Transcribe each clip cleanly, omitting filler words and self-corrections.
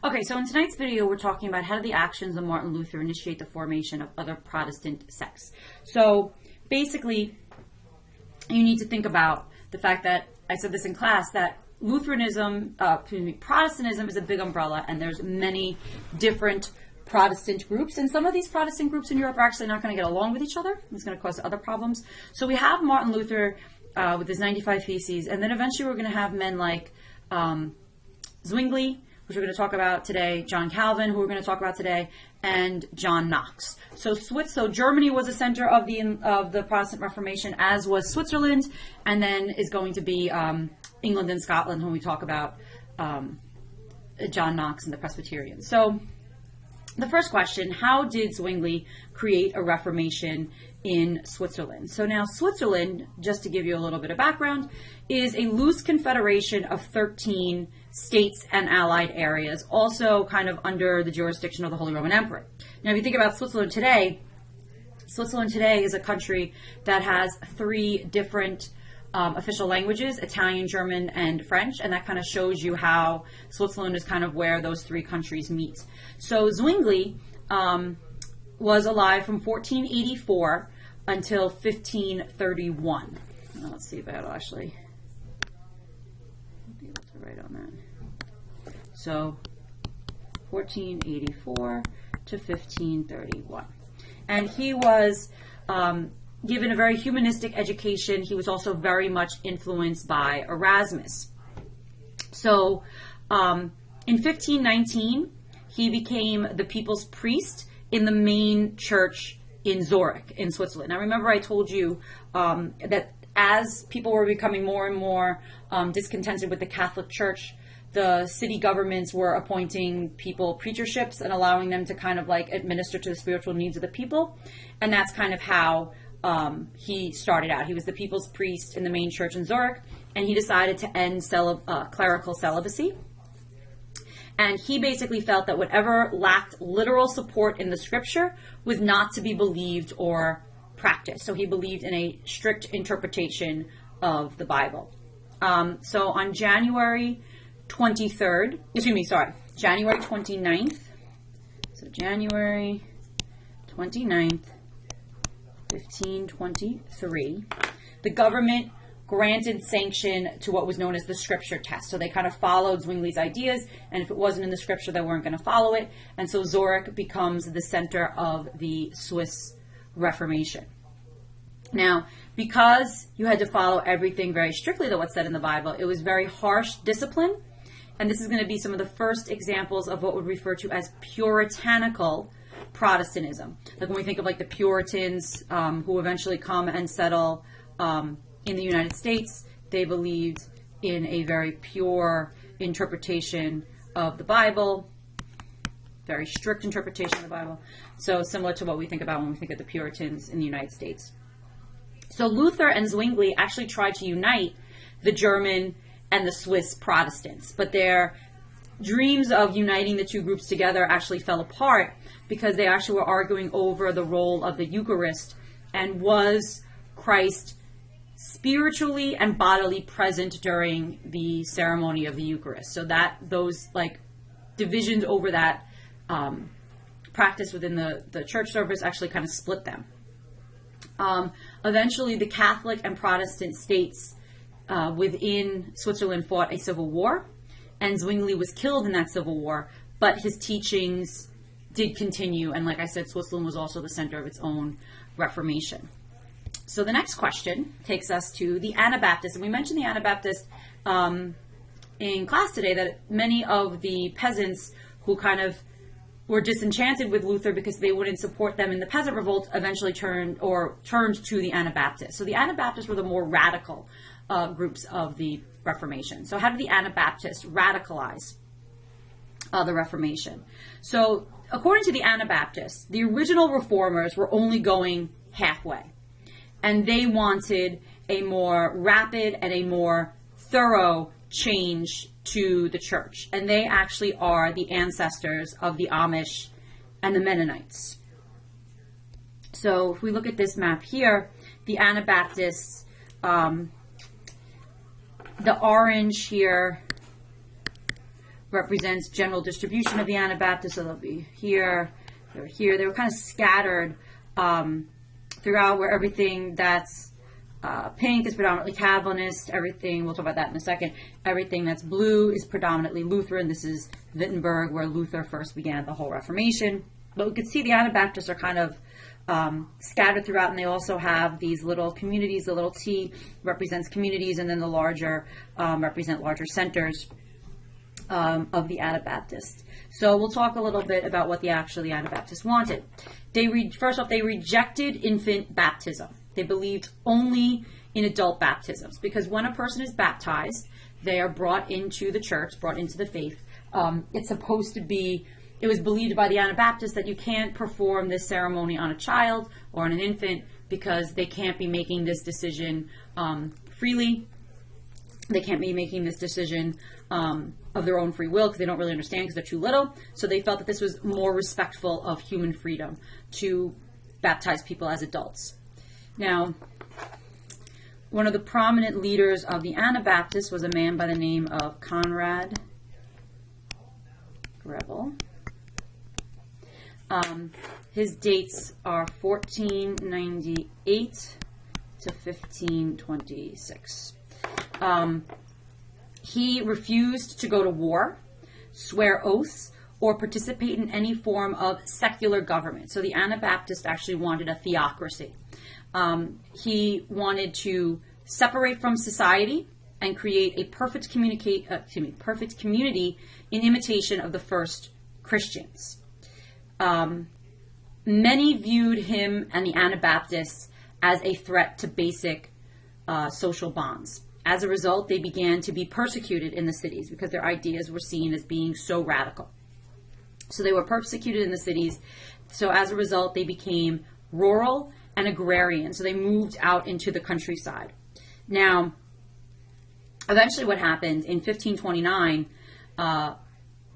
Okay, so in tonight's video, we're talking about how did the actions of Martin Luther initiate the formation of other Protestant sects. So basically, you need to think about the fact that, I said this in class, that Protestantism is a big umbrella, and there's many different Protestant groups, and some of these Protestant groups in Europe are actually not going to get along with each other. It's going to cause other problems. So we have Martin Luther with his 95 Theses, and then eventually we're going to have men like Zwingli, which we're going to talk about today, John Calvin, who we're going to talk about today, and John Knox. So Germany was a center of the Protestant Reformation, as was Switzerland, and then is going to be England and Scotland when we talk about John Knox and the Presbyterians. So the first question, how did Zwingli create a Reformation in Switzerland? So now Switzerland, just to give you a little bit of background, is a loose confederation of 13 states and allied areas, also kind of under the jurisdiction of the Holy Roman Emperor. Now, if you think about Switzerland today is a country that has 3 different official languages, Italian, German, and French, and that kind of shows you how Switzerland is kind of where those 3 countries meet. So Zwingli was alive from 1484 until 1531. Now, let's see if I'll actually be able to write on that. So 1484 to 1531. And he was given a very humanistic education. He was also very much influenced by Erasmus. So in 1519, he became the people's priest in the main church in Zurich, in Switzerland. Now, remember I told you that as people were becoming more and more discontented with the Catholic Church, the city governments were appointing people preacherships and allowing them to kind of like administer to the spiritual needs of the people. And that's kind of how he started out. He was the people's priest in the main church in Zurich, and he decided to end clerical celibacy. And he basically felt that whatever lacked literal support in the scripture was not to be believed or practiced. So he believed in a strict interpretation of the Bible. So on January 29th, so January 29th, 1523, the government granted sanction to what was known as the scripture test. So they kind of followed Zwingli's ideas, and if it wasn't in the scripture, they weren't going to follow it. And so Zurich becomes the center of the Swiss Reformation. Now, because you had to follow everything very strictly to what's said in the Bible, it was very harsh discipline. And this is going to be some of the first examples of what we refer to as puritanical Protestantism. Like when we think of like the Puritans who eventually come and settle in the United States, they believed in a very pure interpretation of the Bible, very strict interpretation of the Bible. So similar to what we think about when we think of the Puritans in the United States. So Luther and Zwingli actually tried to unite the German and the Swiss Protestants, but their dreams of uniting the 2 groups together actually fell apart because they actually were arguing over the role of the Eucharist, and was Christ spiritually and bodily present during the ceremony of the Eucharist. So that those like divisions over that practice within the church service actually kind of split them. Eventually, the Catholic and Protestant states within Switzerland fought a civil war, and Zwingli was killed in that civil war, but his teachings did continue, and like I said, Switzerland was also the center of its own Reformation. So the next question takes us to the Anabaptists, and we mentioned the Anabaptists in class today, that many of the peasants who kind of were disenchanted with Luther because they wouldn't support them in the peasant revolt eventually turned to the Anabaptists. So the Anabaptists were the more radical groups of the Reformation. So how did the Anabaptists radicalize the Reformation? So according to the Anabaptists, the original reformers were only going halfway, and they wanted a more rapid and a more thorough change to the church. And they actually are the ancestors of the Amish and the Mennonites. So if we look at this map here, the Anabaptists, the orange here represents general distribution of the Anabaptists. So they'll be here, they're here. They were kind of scattered throughout, where everything that's pink is predominantly Calvinist. Everything, we'll talk about that in a second. Everything that's blue is predominantly Lutheran. This is Wittenberg, where Luther first began the whole Reformation. But we could see the Anabaptists are kind of scattered throughout, and they also have these little communities. The little T represents communities, and then the larger represent larger centers of the Anabaptists. So we'll talk a little bit about what the Anabaptists wanted. First off, they rejected infant baptism. They believed only in adult baptisms, because when a person is baptized, they are brought into the church, brought into the faith. It's supposed to be, it was believed by the Anabaptists that you can't perform this ceremony on a child or on an infant, because they can't be making this decision freely. They can't be making this decision of their own free will, because they don't really understand, because they're too little. So they felt that this was more respectful of human freedom to baptize people as adults. Now, one of the prominent leaders of the Anabaptists was a man by the name of Conrad Grebel. His dates are 1498 to 1526. He refused to go to war, swear oaths, or participate in any form of secular government. So the Anabaptists actually wanted a theocracy. He wanted to separate from society and create a perfect community in imitation of the first Christians. Many viewed him and the Anabaptists as a threat to basic social bonds. As a result, they began to be persecuted in the cities, because their ideas were seen as being so radical. So they were persecuted in the cities. So as a result, they became rural and agrarian. So they moved out into the countryside. Now, eventually what happened in 1529,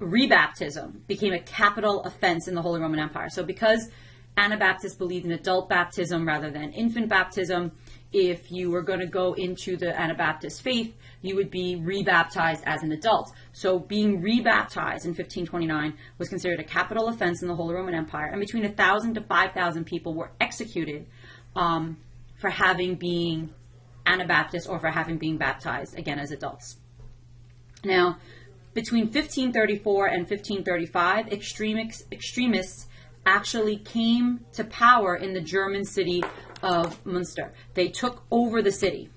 rebaptism became a capital offense in the Holy Roman Empire. So because Anabaptists believed in adult baptism rather than infant baptism, if you were going to go into the Anabaptist faith, you would be rebaptized as an adult. So being rebaptized in 1529 was considered a capital offense in the Holy Roman Empire, and between 1,000 to 5,000 people were executed for having been Anabaptist or for having been baptized, again, as adults. Now, between 1534 and 1535, extremists actually came to power in the German city of Münster. They took over the city.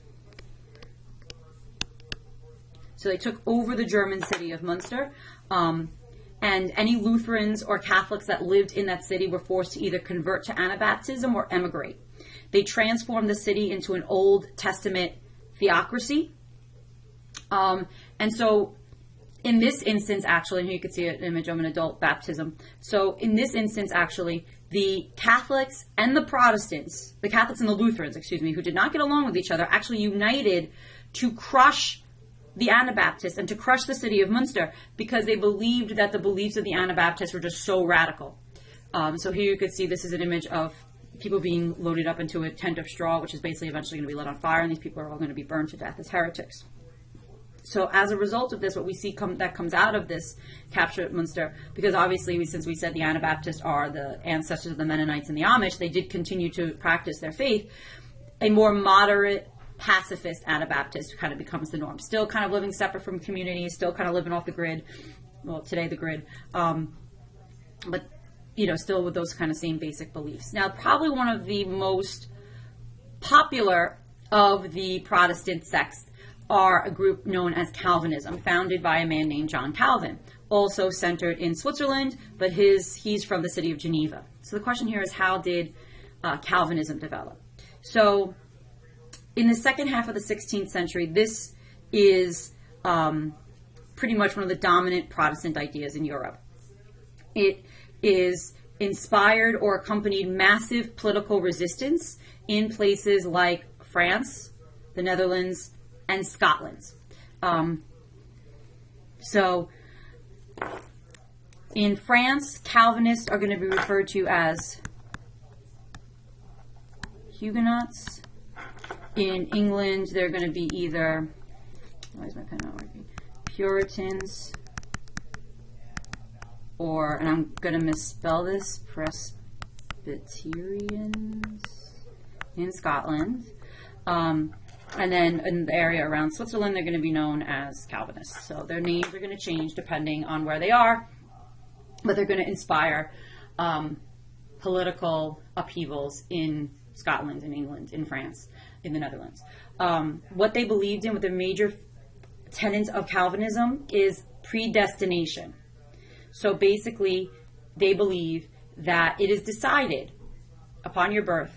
So they took over the German city of Münster, and any Lutherans or Catholics that lived in that city were forced to either convert to Anabaptism or emigrate. They transformed the city into an Old Testament theocracy. And so in this instance, actually, and here you can see an image of an adult baptism. So in this instance, actually, the Catholics and the Protestants, the Catholics and the Lutherans, who did not get along with each other, actually united to crush the Anabaptists and to crush the city of Münster, because they believed that the beliefs of the Anabaptists were just so radical. So here you could see this is an image of people being loaded up into a tent of straw, which is basically eventually going to be lit on fire, and these people are all going to be burned to death as heretics. So as a result of this, what we see that comes out of this capture at Münster, because obviously, since we said the Anabaptists are the ancestors of the Mennonites and the Amish, they did continue to practice their faith. A more moderate, pacifist Anabaptist kind of becomes the norm. Still kind of living separate from community, still kind of living off the grid. Well, today the grid. But, still with those kind of same basic beliefs. Now, probably one of the most popular of the Protestant sects are a group known as Calvinism, founded by a man named John Calvin, also centered in Switzerland, but he's from the city of Geneva. So the question here is, how did Calvinism develop? So in the second half of the 16th century, this is pretty much one of the dominant Protestant ideas in Europe. It is inspired or accompanied massive political resistance in places like France, the Netherlands, and Scotland. So in France, Calvinists are going to be referred to as Huguenots. In England, they're going to be either, why is my pen not working? Puritans, and I'm going to misspell this, Presbyterians in Scotland. And then in the area around Switzerland, they're going to be known as Calvinists. So their names are going to change depending on where they are, but they're going to inspire political upheavals in Scotland, in England, in France, in the Netherlands. What they believed in, what the major tenets of Calvinism is predestination. So basically, they believe that it is decided upon your birth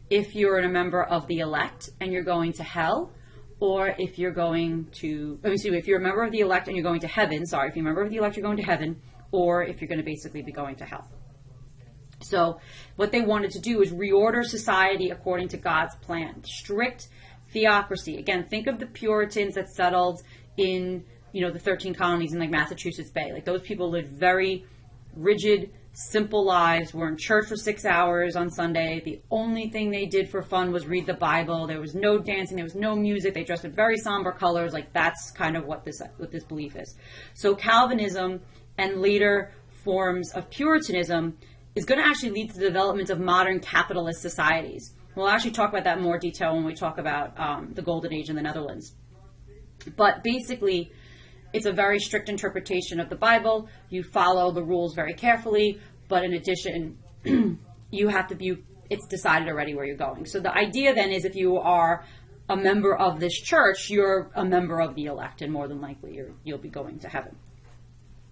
if you're a member of the elect and you're going to hell, or if you're going to, if you're a member of the elect and you're going to heaven, if you're a member of the elect, you're going to heaven, or if you're going to basically be going to hell. So what they wanted to do is reorder society according to God's plan. Strict theocracy. Again, think of the Puritans that settled in, the 13 colonies in like Massachusetts Bay. Like those people lived very rigid, simple lives, were in church for 6 hours on Sunday. The only thing they did for fun was read the Bible. There was no dancing, there was no music. They dressed in very somber colors. Like that's kind of what this belief is. So Calvinism and later forms of Puritanism is going to actually lead to the development of modern capitalist societies. We'll actually talk about that in more detail when we talk about the Golden Age in the Netherlands. But basically, it's a very strict interpretation of the Bible. You follow the rules very carefully, but in addition, it's decided already where you're going. So the idea then is if you are a member of this church, you're a member of the elect, and more than likely you'll be going to heaven.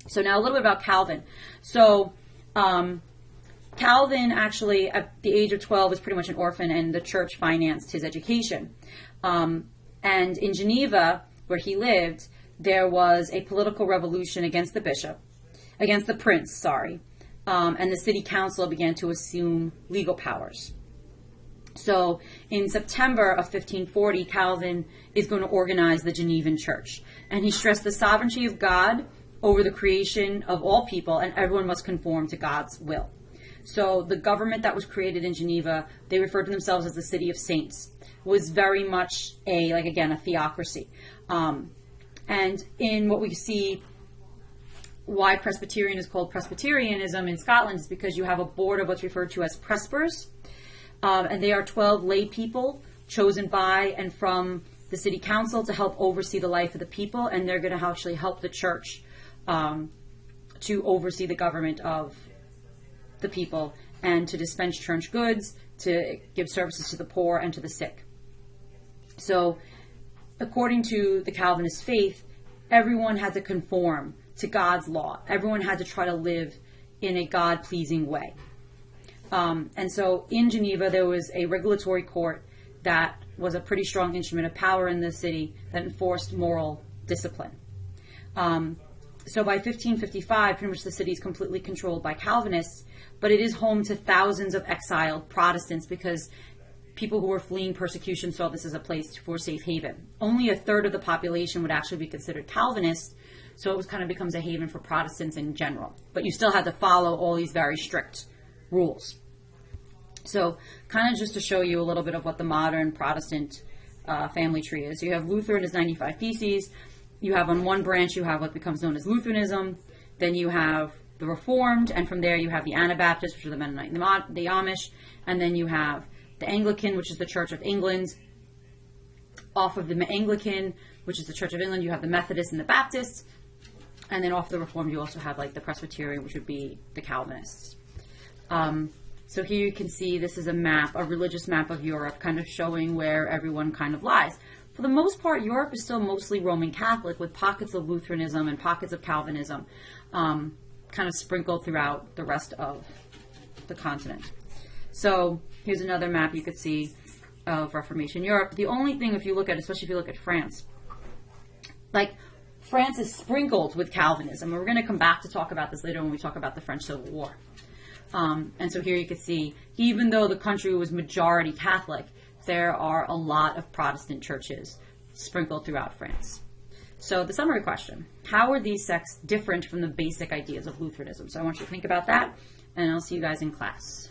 So now a little bit about Calvin. So Calvin actually, at the age of 12, was pretty much an orphan, and the church financed his education. And in Geneva, where he lived, there was a political revolution against the prince, and the city council began to assume legal powers. So in September of 1540, Calvin is going to organize the Genevan church, and he stressed the sovereignty of God over the creation of all people, and everyone must conform to God's will. So the government that was created in Geneva, they referred to themselves as the City of Saints, was very much a theocracy. And in what we see, why Presbyterian is called Presbyterianism in Scotland is because you have a board of what's referred to as prespers, and they are 12 lay people chosen by and from the city council to help oversee the life of the people, and they're going to actually help the church to oversee the government of the people and to dispense church goods, to give services to the poor and to the sick. So according to the Calvinist faith, everyone had to conform to God's law. Everyone had to try to live in a God-pleasing way. And so in Geneva, there was a regulatory court that was a pretty strong instrument of power in the city that enforced moral discipline. So by 1555, pretty much the city is completely controlled by Calvinists, but it is home to thousands of exiled Protestants because people who were fleeing persecution saw this as a place for safe haven. Only a third of the population would actually be considered Calvinist, so it was kind of becomes a haven for Protestants in general. But you still had to follow all these very strict rules. So kind of just to show you a little bit of what the modern Protestant family tree is. So you have Luther and his 95 Theses. You have on one branch, you have what becomes known as Lutheranism. Then you have the Reformed, and from there you have the Anabaptists, which are the Mennonite and the Amish. And then you have the Anglican, which is the Church of England. Off of the Anglican, which is the Church of England, you have the Methodists and the Baptists. And then off the Reformed, you also have like the Presbyterian, which would be the Calvinists. So here you can see this is a map, a religious map of Europe, kind of showing where everyone kind of lies. For the most part, Europe is still mostly Roman Catholic with pockets of Lutheranism and pockets of Calvinism kind of sprinkled throughout the rest of the continent. So here's another map you could see of Reformation Europe. The only thing, if you look at, especially if you look at France, like France is sprinkled with Calvinism. We're going to come back to talk about this later when we talk about the French Civil War. And so here you can see, even though the country was majority Catholic, there are a lot of Protestant churches sprinkled throughout France. So the summary question, how are these sects different from the basic ideas of Lutheranism? So I want you to think about that, and I'll see you guys in class.